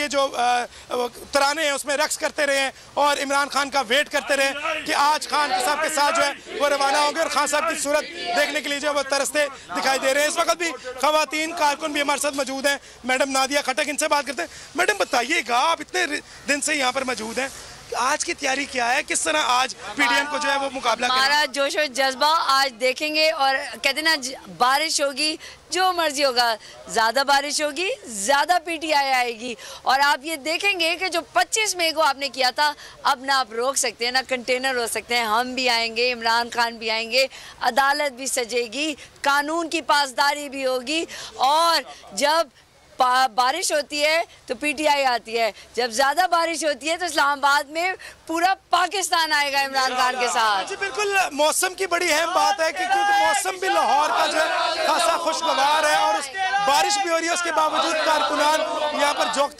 के जो तराने हैं उसमें रक्स करते रहे और इमरान खान का वेट करते रहे कि आज खान साहब के साथ जो है वो रवाना होंगे और खान साहब की सूरत देखने के लिए जो है वो तरसते दिखाई दे रहे हैं। इस वक्त भी खवातीन कारकुन भी हमारे साथ मौजूद हैं। मैडम नादिया खटक, इनसे बात करते हैं। मैडम बताइएगा, आप इतने दिन से यहाँ पर मौजूद हैं, आज की तैयारी क्या है, किस तरह आज पीडीएम को जो है वो मुकाबला हमारा जोश और जज्बा आज देखेंगे। और कहते ना बारिश होगी, जो मर्जी होगा, ज़्यादा बारिश होगी, ज़्यादा पीटीआई आएगी। और आप ये देखेंगे कि जो 25 मई को आपने किया था, अब ना आप रोक सकते हैं ना कंटेनर हो सकते हैं। हम भी आएंगे, इमरान खान भी आएंगे, अदालत भी सजेगी, कानून की पासदारी भी होगी। और जब बारिश होती है तो पीटीआई आती है, जब ज्यादा बारिश होती है तो इस्लामाबाद में पूरा पाकिस्तान आएगा इमरान खान के साथ। जी बिल्कुल, मौसम की बड़ी अहम बात है कि क्योंकि मौसम भी लाहौर का जो है खासा खुशगवार है और बारिश भी हो रही है, उसके बावजूद कारकुनान यहाँ पर जोक